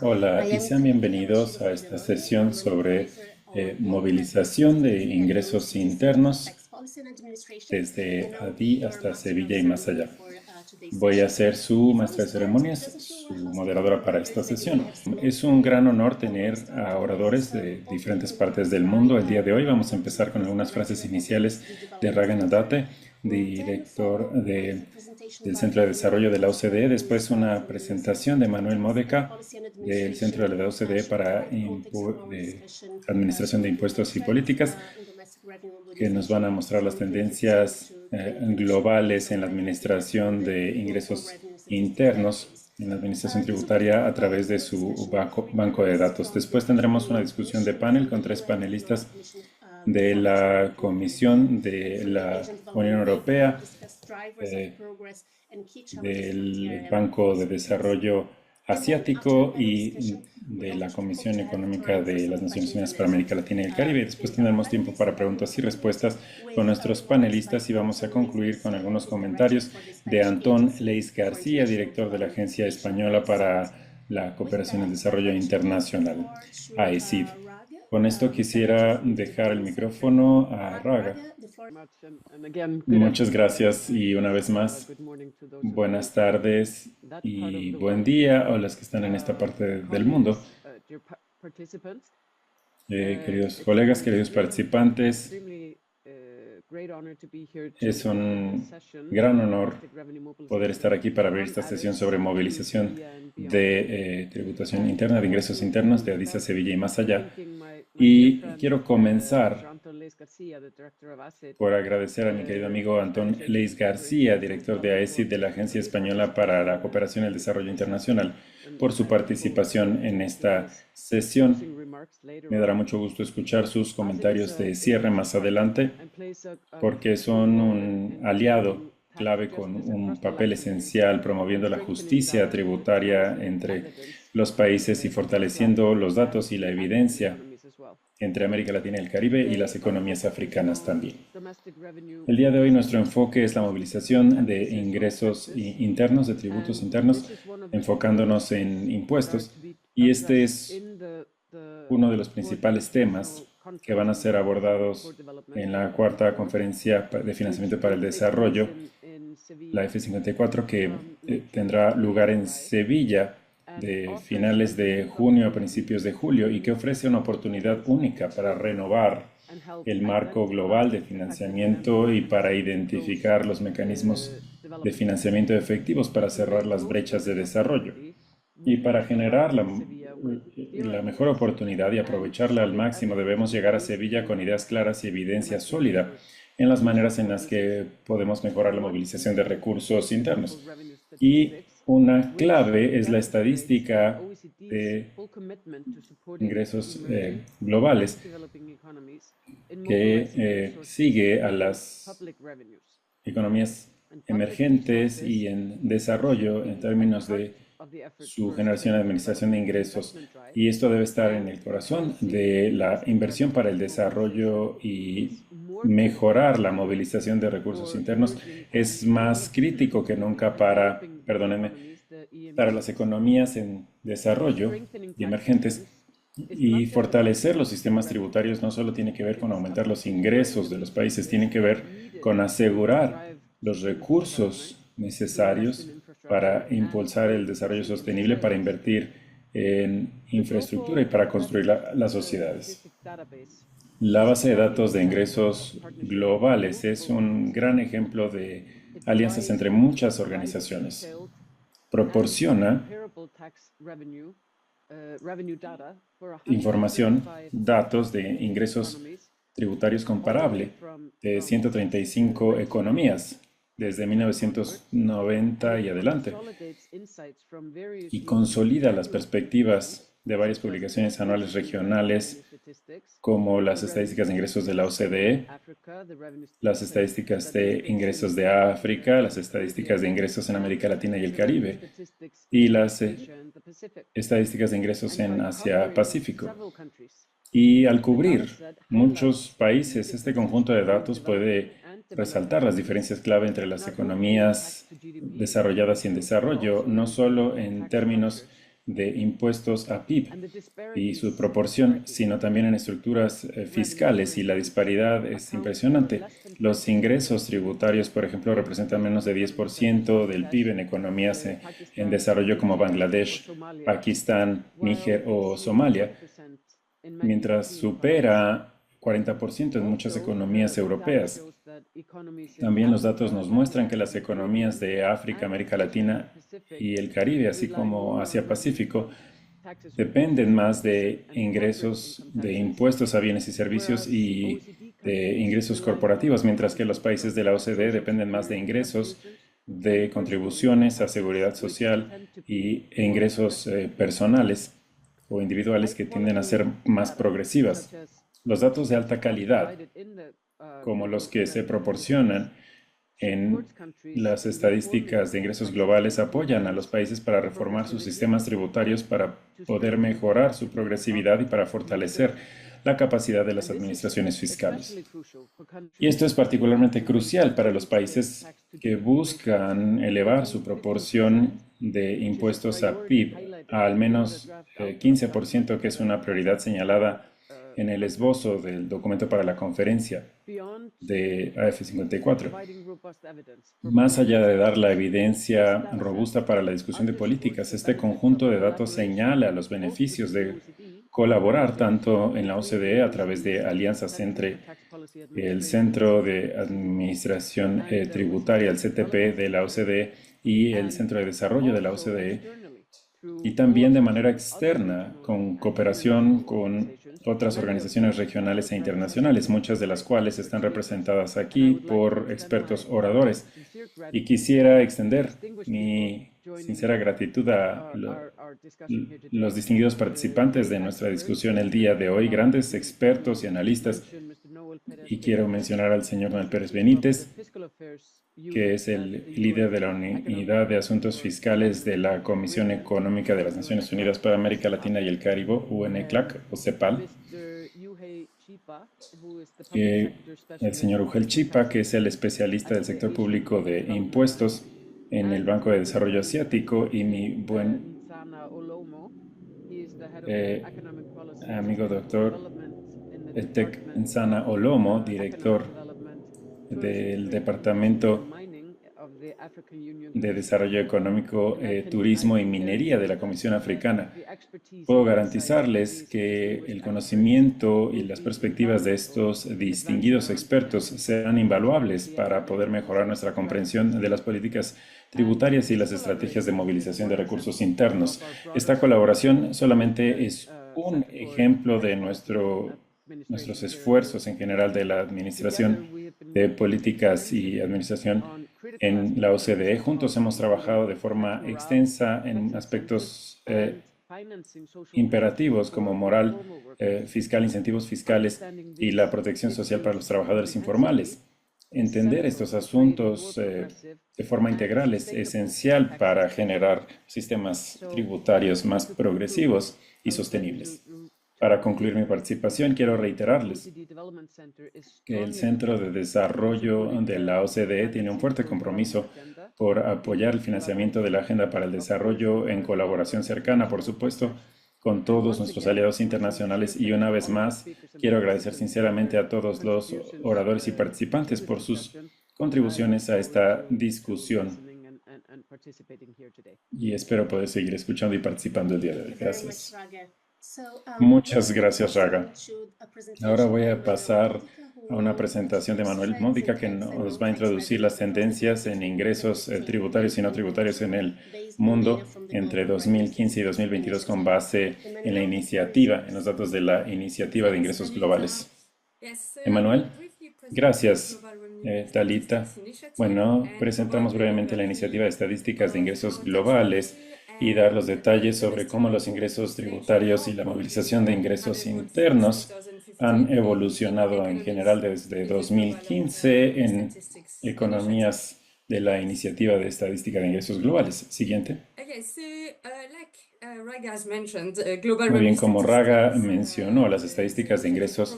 Hola y sean bienvenidos a esta sesión sobre movilización de ingresos internos desde Adí hasta Sevilla y más allá. Voy a ser su maestra de ceremonias, su moderadora para esta sesión. Es un gran honor tener a oradores de diferentes partes del mundo. El día de hoy vamos a empezar con algunas frases iniciales de Ragan Adate, director del Centro de Desarrollo de la OCDE. Después una presentación de Manuel Módeca del Centro de la OCDE para Administración de Impuestos y Políticas, que nos van a mostrar las tendencias globales en la administración de ingresos internos en la administración tributaria a través de su banco de datos. Después tendremos una discusión de panel con 3 panelistas de la Comisión de la Unión Europea, del Banco de Desarrollo Asiático y de la Comisión Económica de las Naciones Unidas para América Latina y el Caribe. Después tendremos tiempo para preguntas y respuestas con nuestros panelistas y vamos a concluir con algunos comentarios de Antón Leis García, director de la Agencia Española para la Cooperación y el Desarrollo Internacional, AECID. Con esto quisiera dejar el micrófono a Raga. Muchas gracias y una vez más, buenas tardes y buen día a los que están en esta parte del mundo. Queridos colegas, queridos participantes, es un gran honor poder estar aquí para abrir esta sesión sobre movilización de tributación interna, de ingresos internos de Adís a Sevilla y más allá. Y quiero comenzar por agradecer a mi querido amigo Antón Leis García, director de AECID de la Agencia Española para la Cooperación y el Desarrollo Internacional, por su participación en esta sesión. Me dará mucho gusto escuchar sus comentarios de cierre más adelante, porque son un aliado clave con un papel esencial promoviendo la justicia tributaria entre los países y fortaleciendo los datos y la evidencia entre América Latina y el Caribe y las economías africanas también. El día de hoy nuestro enfoque es la movilización de ingresos internos, de tributos internos, enfocándonos en impuestos, y este es uno de los principales temas que van a ser abordados en la cuarta conferencia de financiamiento para el desarrollo, la F54, que tendrá lugar en Sevilla de finales de junio a principios de julio y que ofrece una oportunidad única para renovar el marco global de financiamiento y para identificar los mecanismos de financiamiento efectivos para cerrar las brechas de desarrollo y para generar la mejor oportunidad y aprovecharla al máximo. Debemos llegar a Sevilla con ideas claras y evidencia sólida en las maneras en las que podemos mejorar la movilización de recursos internos. Y una clave es la estadística de ingresos globales que sigue a las economías emergentes y en desarrollo en términos de su generación y administración de ingresos. Y esto debe estar en el corazón de la inversión para el desarrollo, y mejorar la movilización de recursos internos es más crítico que nunca para las economías en desarrollo y emergentes. Y fortalecer los sistemas tributarios no solo tiene que ver con aumentar los ingresos de los países, tiene que ver con asegurar los recursos necesarios para impulsar el desarrollo sostenible, para invertir en infraestructura y para construir las sociedades. La base de datos de ingresos globales es un gran ejemplo de alianzas entre muchas organizaciones. Proporciona información, datos de ingresos tributarios comparable de 135 economías desde 1990 y adelante, y consolida las perspectivas de varias publicaciones anuales regionales, como las estadísticas de ingresos de la OCDE, las estadísticas de ingresos de África, las estadísticas de ingresos en América Latina y el Caribe, y las estadísticas de ingresos en Asia-Pacífico. Y al cubrir muchos países, este conjunto de datos puede resaltar las diferencias clave entre las economías desarrolladas y en desarrollo, no solo en términos de impuestos a PIB y su proporción, sino también en estructuras fiscales, y la disparidad es impresionante. Los ingresos tributarios, por ejemplo, representan menos de 10% del PIB en economías en desarrollo como Bangladesh, Pakistán, Níger o Somalia, mientras supera 40% en muchas economías europeas. También los datos nos muestran que las economías de África, América Latina y el Caribe, así como Asia-Pacífico, dependen más de ingresos de impuestos a bienes y servicios y de ingresos corporativos, mientras que los países de la OCDE dependen más de ingresos de contribuciones a seguridad social e ingresos personales o individuales que tienden a ser más progresivas. Los datos de alta calidad, como los que se proporcionan en las estadísticas de ingresos globales, apoyan a los países para reformar sus sistemas tributarios para poder mejorar su progresividad y para fortalecer la capacidad de las administraciones fiscales. Y esto es particularmente crucial para los países que buscan elevar su proporción de impuestos a PIB a al menos 15%, que es una prioridad señalada en el esbozo del documento para la conferencia de AF54. Más allá de dar la evidencia robusta para la discusión de políticas, este conjunto de datos señala los beneficios de colaborar tanto en la OCDE a través de alianzas entre el Centro de Administración Tributaria, el CTP de la OCDE, y el Centro de Desarrollo de la OCDE, y también de manera externa, con cooperación con otras organizaciones regionales e internacionales, muchas de las cuales están representadas aquí por expertos oradores. Y quisiera extender mi sincera gratitud a los distinguidos participantes de nuestra discusión el día de hoy, grandes expertos y analistas. Y quiero mencionar al señor Noel Pérez Benítez, que es el líder de la Unidad de Asuntos Fiscales de la Comisión Económica de las Naciones Unidas para América Latina y el Caribe, UNECLAC o CEPAL. El señor Ugel Chipa, que es el especialista del sector público de impuestos en el Banco de Desarrollo Asiático, y mi buen amigo doctor Etek Nsana Olomo, director del Departamento de Desarrollo Económico, Turismo y Minería de la Comisión Africana. Puedo garantizarles que el conocimiento y las perspectivas de estos distinguidos expertos serán invaluables para poder mejorar nuestra comprensión de las políticas tributarias y las estrategias de movilización de recursos internos. Esta colaboración solamente es un ejemplo de nuestros esfuerzos en general de la Administración de Políticas y Administración en la OCDE. Juntos hemos trabajado de forma extensa en aspectos imperativos como moral, fiscal, incentivos fiscales y la protección social para los trabajadores informales. Entender estos asuntos de forma integral es esencial para generar sistemas tributarios más progresivos y sostenibles. Para concluir mi participación, quiero reiterarles que el Centro de Desarrollo de la OCDE tiene un fuerte compromiso por apoyar el financiamiento de la Agenda para el Desarrollo en colaboración cercana, por supuesto, con todos nuestros aliados internacionales. Y una vez más, quiero agradecer sinceramente a todos los oradores y participantes por sus contribuciones a esta discusión. Y espero poder seguir escuchando y participando el día de hoy. Gracias. Muchas gracias, Raga. Ahora voy a pasar a una presentación de Manuel Módica, que nos va a introducir las tendencias en ingresos tributarios y no tributarios en el mundo entre 2015 y 2022 con base en la iniciativa, en los datos de la Iniciativa de Ingresos Globales. Emanuel, gracias, Talita. Bueno, presentamos brevemente la Iniciativa de Estadísticas de Ingresos Globales y dar los detalles sobre cómo los ingresos tributarios y la movilización de ingresos internos han evolucionado en general desde 2015 en economías de la Iniciativa de Estadística de Ingresos Globales. Siguiente. Muy bien, como Raga mencionó, las estadísticas de ingresos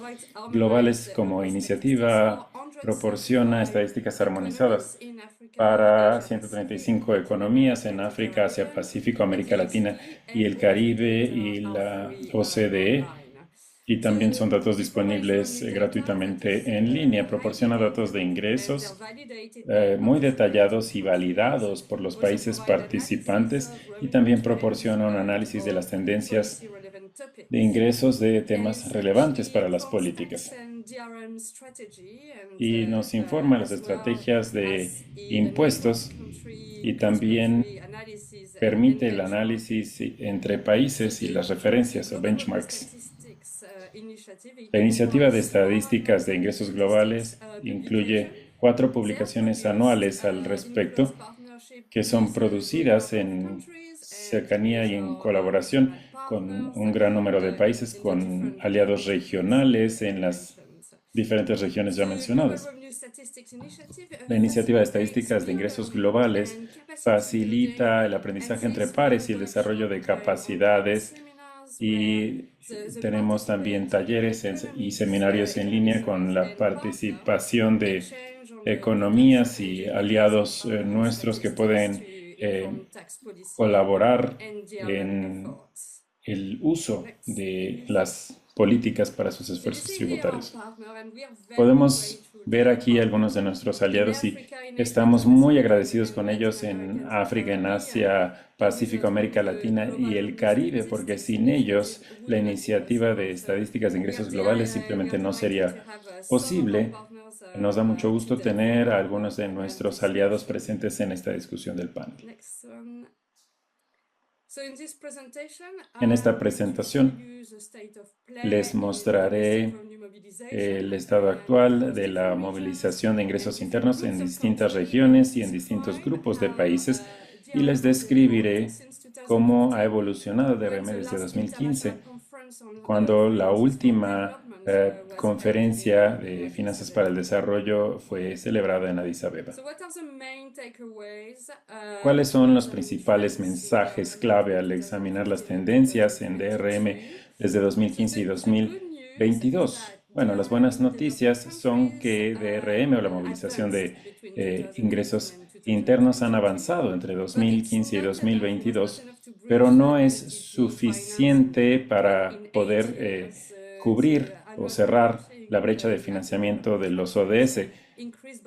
globales como iniciativa proporciona estadísticas armonizadas para 135 economías en África, Asia, Pacífico, América Latina y el Caribe y la OCDE. Y también son datos disponibles gratuitamente en línea. Proporciona datos de ingresos muy detallados y validados por los países participantes y también proporciona un análisis de las tendencias de ingresos de temas relevantes para las políticas. Y nos informa las estrategias de impuestos y también permite el análisis entre países y las referencias o benchmarks. La iniciativa de estadísticas de ingresos globales incluye 4 publicaciones anuales al respecto que son producidas en cercanía y en colaboración con un gran número de países, con aliados regionales en las diferentes regiones ya mencionadas. La iniciativa de estadísticas de ingresos globales facilita el aprendizaje entre pares y el desarrollo de capacidades y tenemos también talleres y seminarios en línea con la participación de economías y aliados nuestros que pueden colaborar en el uso de las políticas para sus esfuerzos tributarios. Podemos ver aquí algunos de nuestros aliados y estamos muy agradecidos con ellos en África, en Asia, Pacífico, América Latina y el Caribe, porque sin ellos la iniciativa de estadísticas de ingresos globales simplemente no sería posible. Nos da mucho gusto tener a algunos de nuestros aliados presentes en esta discusión del panel. En esta presentación les mostraré el estado actual de la movilización de ingresos internos en distintas regiones y en distintos grupos de países y les describiré cómo ha evolucionado DRM desde 2015, cuando la última conferencia de finanzas para el desarrollo fue celebrada en Addis Abeba. ¿Cuáles son los principales mensajes clave al examinar las tendencias en DRM desde 2015 y 2022? Bueno, las buenas noticias son que DRM o la movilización de ingresos internos han avanzado entre 2015 y 2022, pero no es suficiente para poder cubrir o cerrar la brecha de financiamiento de los ODS.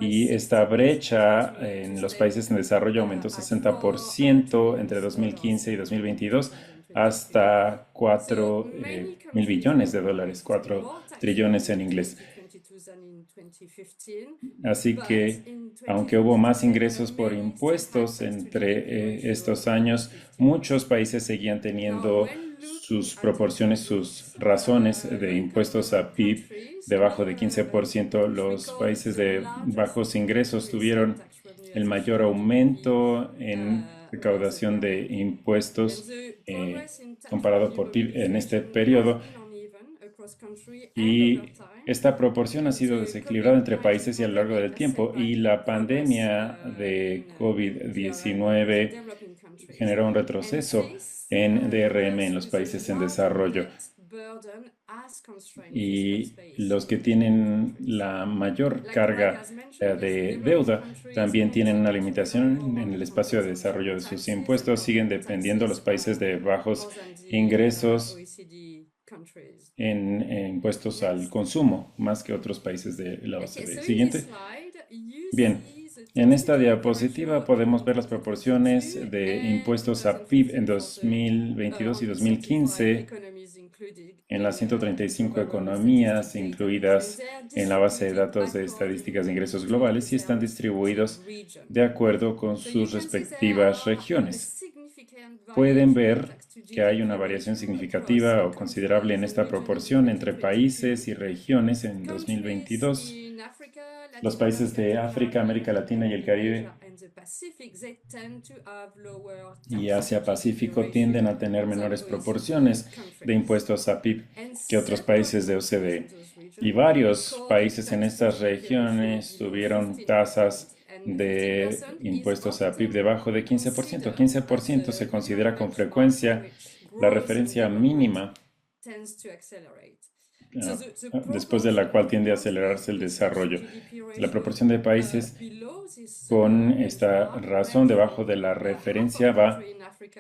Y esta brecha en los países en desarrollo aumentó 60% entre 2015 y 2022 hasta 4.000 billones de dólares, 4 trillones en inglés. Así que, aunque hubo más ingresos por impuestos entre estos años, muchos países seguían teniendo sus proporciones, sus razones de impuestos a PIB debajo de 15%. Los países de bajos ingresos tuvieron el mayor aumento en recaudación de impuestos comparado por PIB en este periodo. Y esta proporción ha sido desequilibrada entre países y a lo largo del tiempo, y la pandemia de COVID-19 generó un retroceso en DRM en los países en desarrollo. Y los que tienen la mayor carga de deuda también tienen una limitación en el espacio de desarrollo de sus impuestos. Siguen dependiendo los países de bajos ingresos en impuestos al consumo, más que otros países de la OCDE. Siguiente. Bien, en esta diapositiva podemos ver las proporciones de impuestos a PIB en 2022 y 2015 en las 135 economías incluidas en la base de datos de estadísticas de ingresos globales y están distribuidos de acuerdo con sus respectivas regiones. Pueden ver que hay una variación significativa o considerable en esta proporción entre países y regiones en 2022. Los países de África, América Latina y el Caribe y Asia-Pacífico tienden a tener menores proporciones de impuestos a PIB que otros países de OCDE. Y varios países en estas regiones tuvieron tasas de impuestos a PIB debajo de 15%. 15% se considera con frecuencia la referencia mínima después de la cual tiende a acelerarse el desarrollo. La proporción de países con esta razón debajo de la referencia va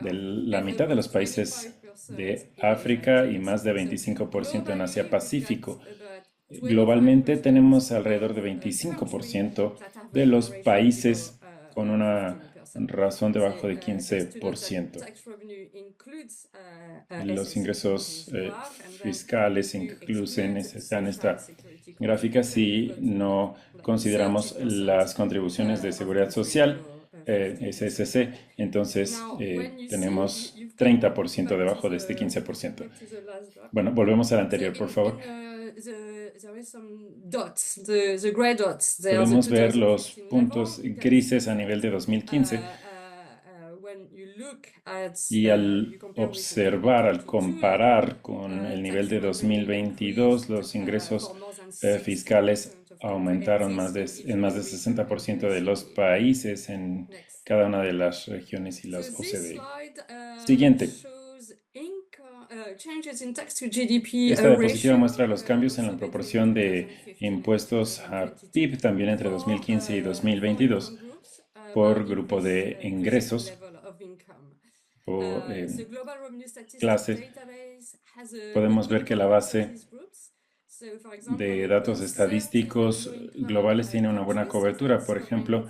de la mitad de los países de África y más de 25% en Asia-Pacífico. Globalmente tenemos alrededor de 25% de los países con una razón debajo de 15%. Los ingresos fiscales están en esta gráfica si no consideramos las contribuciones de seguridad social, SSC, entonces tenemos 30% debajo de este 15%. Bueno, volvemos al anterior, por favor. Podemos ver los puntos grises a nivel de 2015 y al observar, al comparar con el nivel de 2022, los ingresos fiscales aumentaron en más de 60% de los países en cada una de las regiones y las OCDE. Siguiente. Esta diapositiva muestra los cambios en la proporción de impuestos a PIB también entre 2015 y 2022 por grupo de ingresos o clase. Podemos ver que la base de datos estadísticos globales tiene una buena cobertura. Por ejemplo,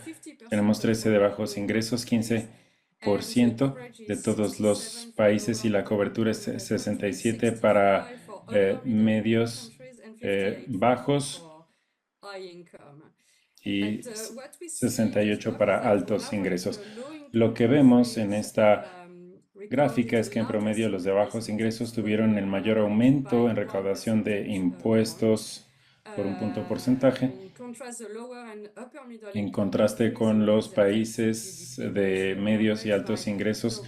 tenemos 13 de bajos ingresos, 15% de todos los países y la cobertura es 67 para medios bajos y 68 para altos ingresos. Lo que vemos en esta gráfica es que en promedio los de bajos ingresos tuvieron el mayor aumento en recaudación de impuestos por un punto porcentaje, en contraste con los países de medios y altos ingresos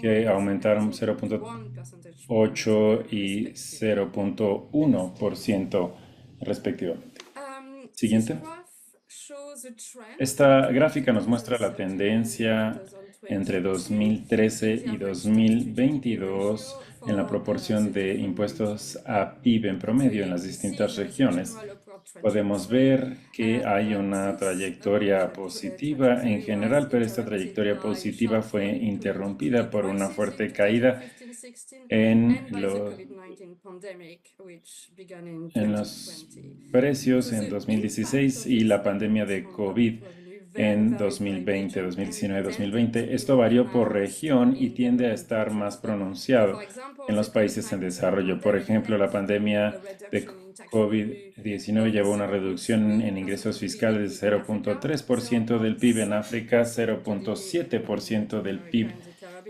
que aumentaron 0.8 y 0.1% respectivamente. Siguiente. Esta gráfica nos muestra la tendencia entre 2013 y 2022 en la proporción de impuestos a PIB en promedio en las distintas regiones. Podemos ver que hay una trayectoria positiva en general, pero esta trayectoria positiva fue interrumpida por una fuerte caída en los precios en 2016 y la pandemia de COVID en 2020, 2019, 2020. Esto varió por región y tiende a estar más pronunciado en los países en desarrollo. Por ejemplo, la pandemia de COVID-19 llevó a una reducción en ingresos fiscales de 0.3% del PIB en África, 0.7% del PIB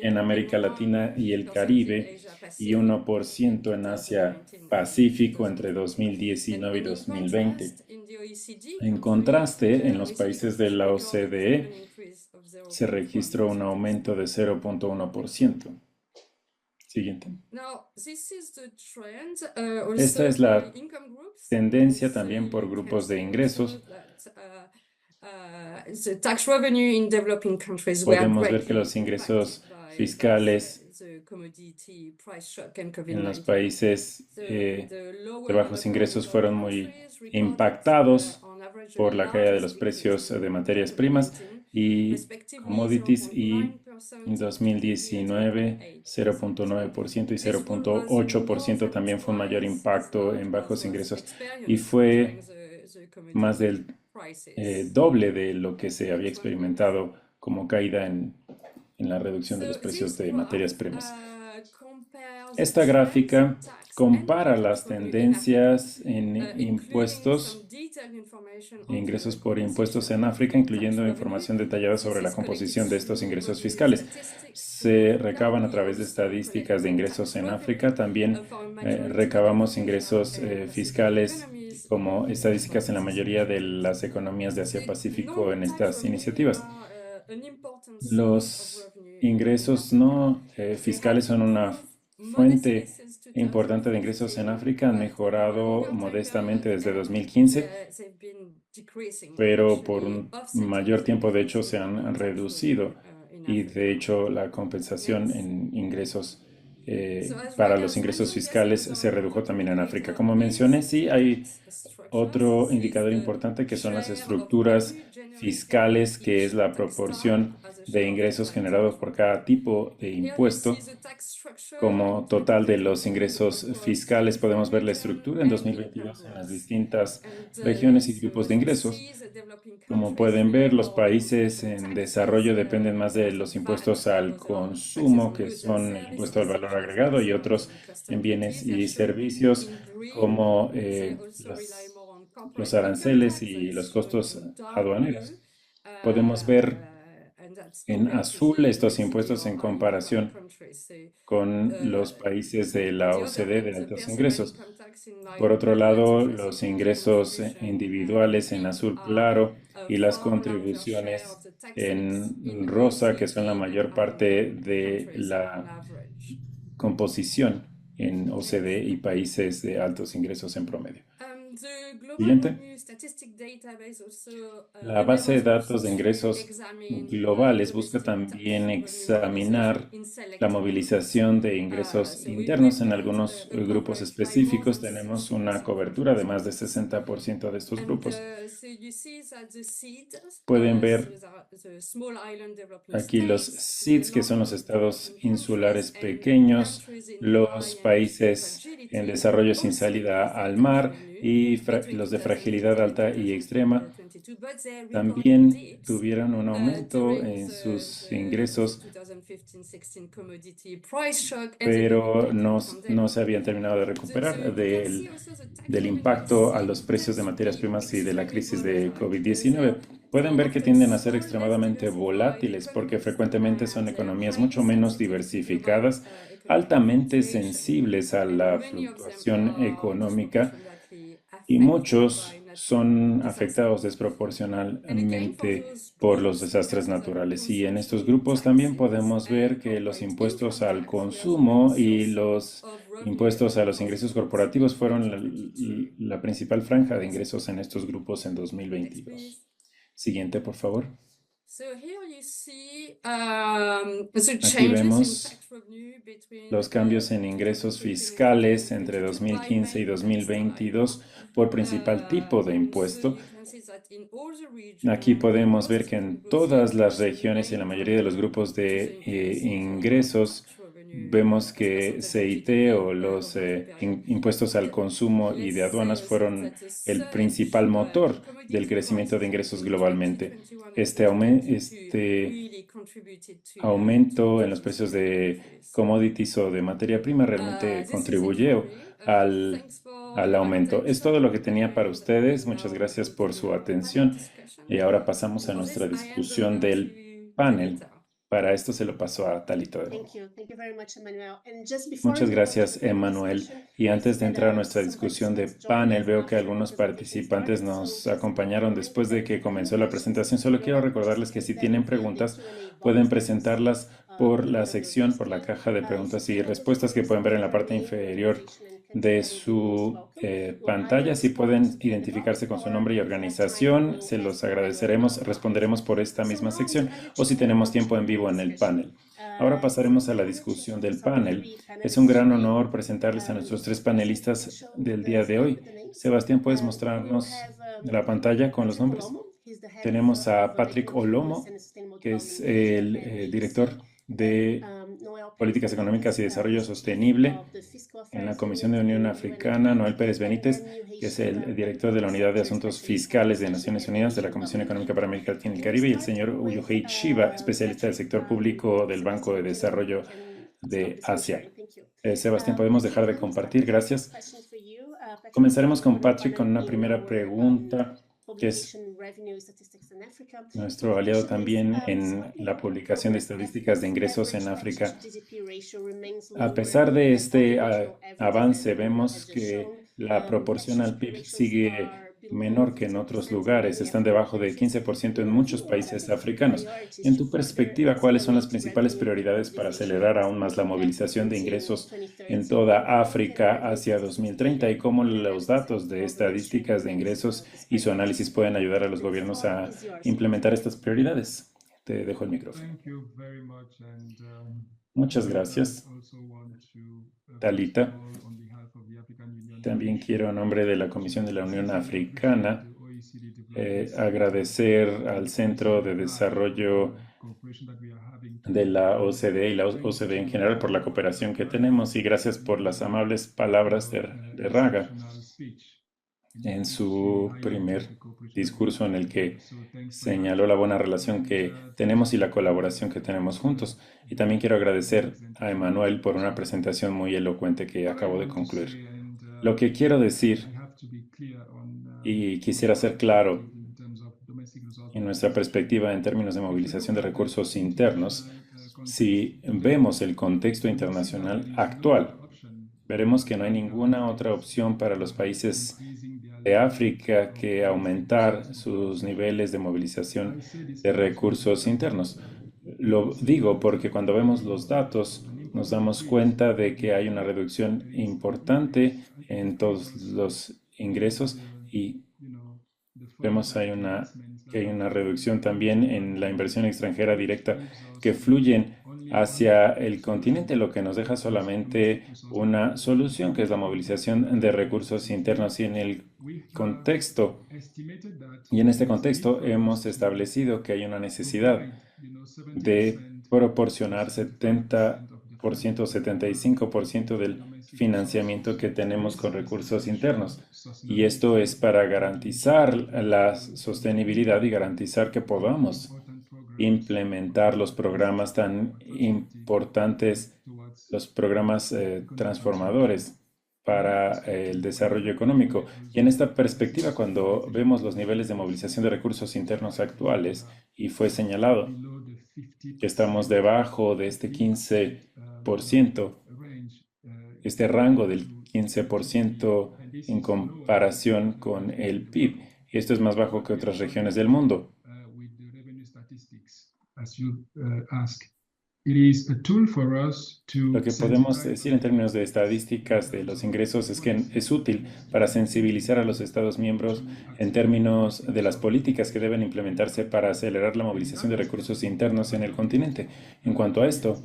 en América Latina y el Caribe y 1% en Asia-Pacífico entre 2019 y 2020. En contraste, en los países de la OCDE se registró un aumento de 0.1%. Siguiente. Esta es la tendencia también por grupos de ingresos. Podemos ver que los ingresos fiscales en los países de bajos ingresos fueron muy impactados por la caída de los precios de materias primas y commodities, y en 2019 0.9% y 0.8% también fue un mayor impacto en bajos ingresos y fue más del doble de lo que se había experimentado como caída en la reducción de los precios de materias primas. Esta gráfica compara las tendencias en impuestos e ingresos por impuestos en África, incluyendo información detallada sobre la composición de estos ingresos fiscales. Se recaban a través de estadísticas de ingresos en África. También recabamos ingresos fiscales como estadísticas en la mayoría de las economías de Asia-Pacífico en estas iniciativas. Los ingresos no fiscales son una fuente importante de ingresos en África. Han mejorado modestamente desde 2015, pero por un mayor tiempo de hecho se han reducido y de hecho la compensación en ingresos para los ingresos fiscales se redujo también en África. Como mencioné, sí hay otro indicador importante que son las estructuras fiscales, que es la proporción de ingresos generados por cada tipo de impuesto. Como total de los ingresos fiscales podemos ver la estructura en 2022 en las distintas regiones y grupos de ingresos. Como pueden ver, los países en desarrollo dependen más de los impuestos al consumo, que son el impuesto al valor agregado, y otros en bienes y servicios, como los aranceles y los costos aduaneros. Podemos ver en azul estos impuestos en comparación con los países de la OCDE de altos ingresos. Por otro lado, los ingresos individuales en azul claro y las contribuciones en rosa, que son la mayor parte de la composición en OCDE y países de altos ingresos en promedio. Siguiente. La base de datos de ingresos globales busca también examinar la movilización de ingresos internos en algunos grupos específicos. Tenemos una cobertura de más de 60% de estos grupos. Pueden ver aquí los SIDS, que son los estados insulares pequeños, los países en desarrollo sin salida al mar y los de fragilidad alta y extrema. También tuvieron un aumento en sus ingresos, pero no se habían terminado de recuperar del impacto a los precios de materias primas y de la crisis de COVID-19. Pueden ver que tienden a ser extremadamente volátiles porque frecuentemente son economías mucho menos diversificadas, altamente sensibles a la fluctuación económica, y muchos son afectados desproporcionalmente por los desastres naturales. Y en estos grupos también podemos ver que los impuestos al consumo y los impuestos a los ingresos corporativos fueron la principal franja de ingresos en estos grupos en 2022. Siguiente, por favor. Aquí vemos los cambios en ingresos fiscales entre 2015 y 2022 por principal tipo de impuesto. Aquí podemos ver que en todas las regiones y en la mayoría de los grupos de ingresos vemos que CIT o los impuestos al consumo y de aduanas fueron el principal motor del crecimiento de ingresos globalmente. Este aumento en los precios de commodities o de materia prima realmente contribuyó al aumento. Es todo lo que tenía para ustedes. Muchas gracias por su atención. Y ahora pasamos a nuestra discusión del panel. Para esto se lo paso a Talita de nuevo. Muchas gracias, Emmanuel. Y antes de entrar a nuestra discusión de panel, veo que algunos participantes nos acompañaron después de que comenzó la presentación. Solo quiero recordarles que si tienen preguntas, pueden presentarlas por la sección, por la caja de preguntas y respuestas que pueden ver en la parte inferior de su pantalla. Si pueden identificarse con su nombre y organización, se los agradeceremos. Responderemos por esta misma sección o si tenemos tiempo en vivo en el panel. Ahora pasaremos a la discusión del panel. Es un gran honor presentarles a nuestros tres panelistas del día de hoy. Sebastián, ¿puedes mostrarnos la pantalla con los nombres? Tenemos a Patrick Olomo, que es el director de Políticas Económicas y Desarrollo Sostenible en la Comisión de Unión Africana, Noel Pérez Benítez, que es el director de la Unidad de Asuntos Fiscales de Naciones Unidas de la Comisión Económica para América Latina y el Caribe, y el señor Uyuhei Chiba, especialista del sector público del Banco de Desarrollo de Asia. Sebastián, podemos dejar de compartir. Gracias. Comenzaremos con Patrick con una primera pregunta, que es nuestro aliado también en la publicación de estadísticas de ingresos en África. A pesar de este avance, vemos que la proporción al PIB sigue menor que en otros lugares, están debajo del 15% en muchos países africanos. En tu perspectiva, ¿cuáles son las principales prioridades para acelerar aún más la movilización de ingresos en toda África hacia 2030 y cómo los datos de estadísticas de ingresos y su análisis pueden ayudar a los gobiernos a implementar estas prioridades? Te dejo el micrófono. Muchas gracias, Talita. También quiero, en nombre de la Comisión de la Unión Africana, agradecer al Centro de Desarrollo de la OCDE y la OCDE en general por la cooperación que tenemos y gracias por las amables palabras de Raga en su primer discurso en el que señaló la buena relación que tenemos y la colaboración que tenemos juntos. Y también quiero agradecer a Emanuel por una presentación muy elocuente que acabo de concluir. Lo que quiero decir, y quisiera ser claro en nuestra perspectiva en términos de movilización de recursos internos, si vemos el contexto internacional actual, veremos que no hay ninguna otra opción para los países de África que aumentar sus niveles de movilización de recursos internos. Lo digo porque cuando vemos los datos nos damos cuenta de que hay una reducción importante en todos los ingresos y vemos que hay una reducción también en la inversión extranjera directa que fluyen hacia el continente, lo que nos deja solamente una solución, que es la movilización de recursos internos. Y en este contexto hemos establecido que hay una necesidad de proporcionar 70% o 75% del financiamiento que tenemos con recursos internos. Y esto es para garantizar la sostenibilidad y garantizar que podamos implementar los programas tan importantes, los programas transformadores para el desarrollo económico. Y en esta perspectiva, cuando vemos los niveles de movilización de recursos internos actuales, y fue señalado que estamos debajo de este 15%, este rango del 15% en comparación con el PIB. Y esto es más bajo que otras regiones del mundo. Lo que podemos decir en términos de estadísticas de los ingresos es que es útil para sensibilizar a los Estados miembros en términos de las políticas que deben implementarse para acelerar la movilización de recursos internos en el continente. En cuanto a esto,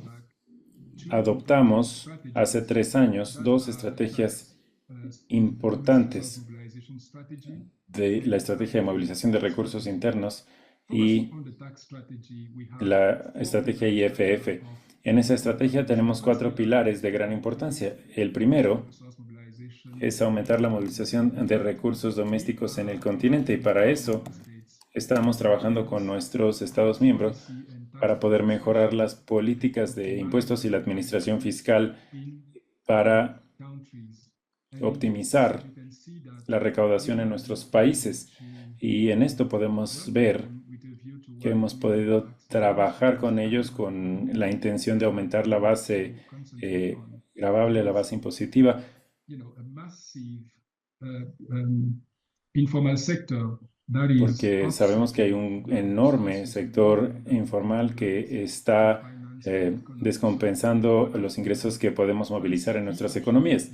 adoptamos hace 3 años 2 estrategias importantes de la estrategia de movilización de recursos internos y la estrategia IFF. En esa estrategia tenemos 4 pilares de gran importancia. El primero es aumentar la movilización de recursos domésticos en el continente y para eso estamos trabajando con nuestros Estados miembros para poder mejorar las políticas de impuestos y la administración fiscal para optimizar la recaudación en nuestros países. Y en esto podemos ver que hemos podido trabajar con ellos con la intención de aumentar la base gravable, la base impositiva, porque sabemos que hay un enorme sector informal que está descompensando los ingresos que podemos movilizar en nuestras economías.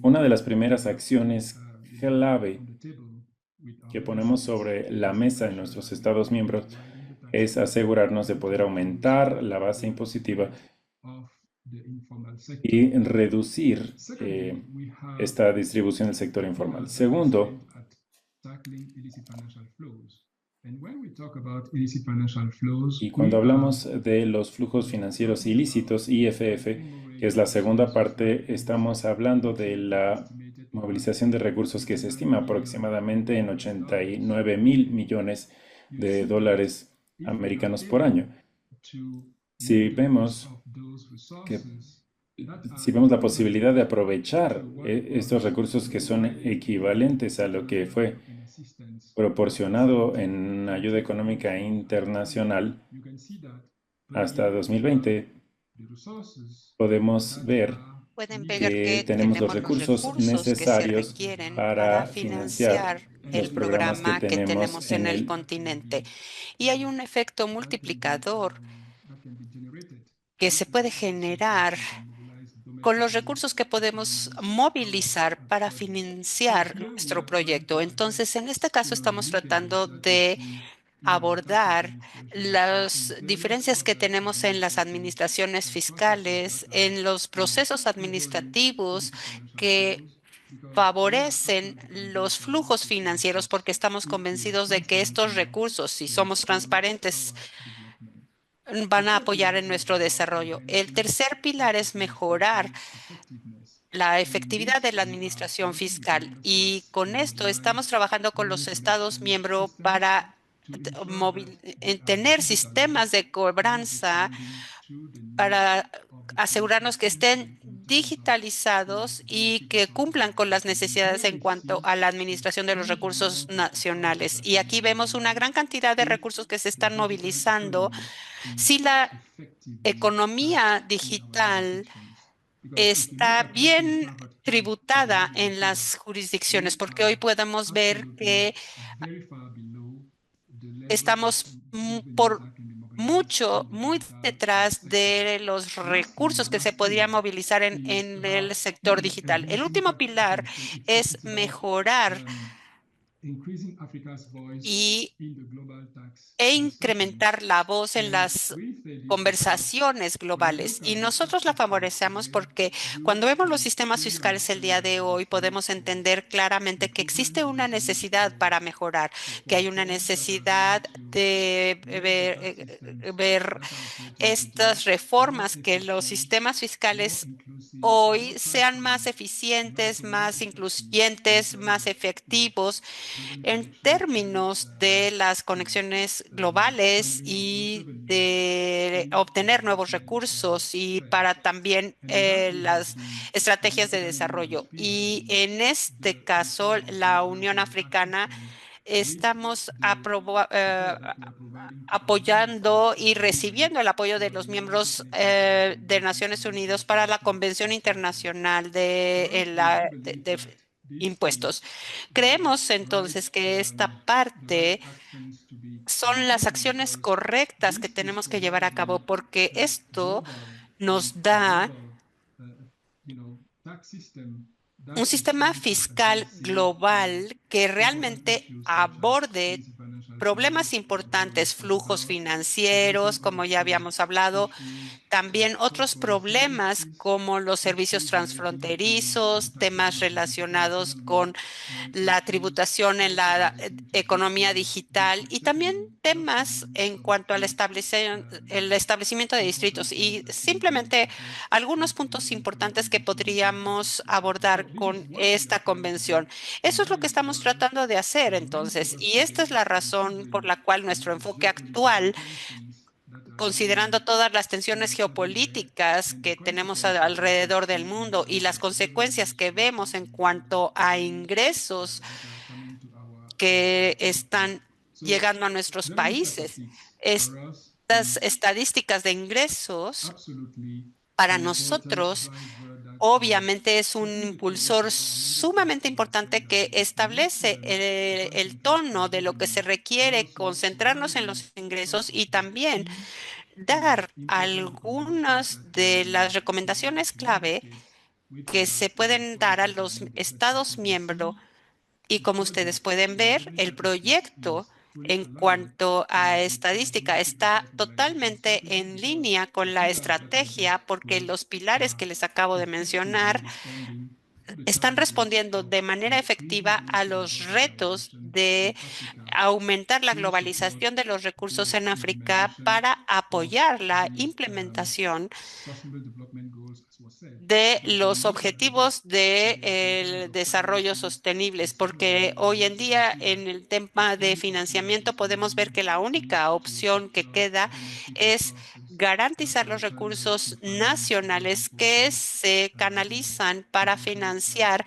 Una de las primeras acciones clave que ponemos sobre la mesa en nuestros Estados miembros es asegurarnos de poder aumentar la base impositiva y reducir esta distribución del sector informal. Segundo, y cuando hablamos de los flujos financieros ilícitos, IFF, que es la segunda parte, estamos hablando de la movilización de recursos que se estima aproximadamente en 89.000 millones de dólares americanos por año. Si vemos la posibilidad de aprovechar estos recursos que son equivalentes a lo que fue proporcionado en ayuda económica internacional hasta 2020, podemos ver pueden ver que que tenemos los tenemos los recursos recursos que se necesarios requieren para para financiar financiar los el programas que programa que tenemos tenemos en en el el. continente. Y hay un efecto multiplicador que se puede generar con los recursos que podemos movilizar para financiar nuestro proyecto. Entonces, en este caso estamos tratando de abordar las diferencias que tenemos en las administraciones fiscales, en los procesos administrativos que favorecen los flujos financieros, porque estamos convencidos de que estos recursos, si somos transparentes, van a apoyar en nuestro desarrollo. El tercer pilar es mejorar la efectividad de la administración fiscal, y con esto estamos trabajando con los Estados miembros para tener sistemas de cobranza para asegurarnos que estén digitalizados y que cumplan con las necesidades en cuanto a la administración de los recursos nacionales. Y aquí vemos una gran cantidad de recursos que se están movilizando. Si la economía digital está bien tributada en las jurisdicciones, porque hoy podemos ver que estamos por mucho, muy detrás de los recursos que se podrían movilizar en el sector digital. El último pilar es mejorar y, e incrementar la voz en las conversaciones globales. Y nosotros la favorecemos porque cuando vemos los sistemas fiscales el día de hoy, podemos entender claramente que existe una necesidad para mejorar, que hay una necesidad de ver estas reformas, que los sistemas fiscales hoy sean más eficientes, más incluyentes, más efectivos en términos de las conexiones globales y de obtener nuevos recursos, y para también las estrategias de desarrollo. Y en este caso, la Unión Africana estamos apoyando y recibiendo el apoyo de los miembros de Naciones Unidas para la Convención Internacional de Impuestos. Creemos entonces que esta parte son las acciones correctas que tenemos que llevar a cabo, porque esto nos da un sistema fiscal global que realmente aborde problemas importantes, flujos financieros, como ya habíamos hablado, también otros problemas como los servicios transfronterizos, temas relacionados con la tributación en la economía digital, y también temas en cuanto al el establecimiento de distritos, y simplemente algunos puntos importantes que podríamos abordar con esta convención. Eso es lo que estamos tratando de hacer entonces, y esta es la razón por la cual nuestro enfoque actual, considerando todas las tensiones geopolíticas que tenemos alrededor del mundo y las consecuencias que vemos en cuanto a ingresos que están llegando a nuestros países. Estas estadísticas de ingresos para nosotros obviamente es un impulsor sumamente importante que establece el tono de lo que se requiere concentrarnos en los ingresos, y también dar algunas de las recomendaciones clave que se pueden dar a los Estados miembros. Y como ustedes pueden ver, el proyecto en cuanto a estadística está totalmente en línea con la estrategia, porque los pilares que les acabo de mencionar están respondiendo de manera efectiva a los retos de aumentar la globalización de los recursos en África para apoyar la implementación de los objetivos de desarrollo sostenibles, porque hoy en día en el tema de financiamiento podemos ver que la única opción que queda es garantizar los recursos nacionales que se canalizan para financiar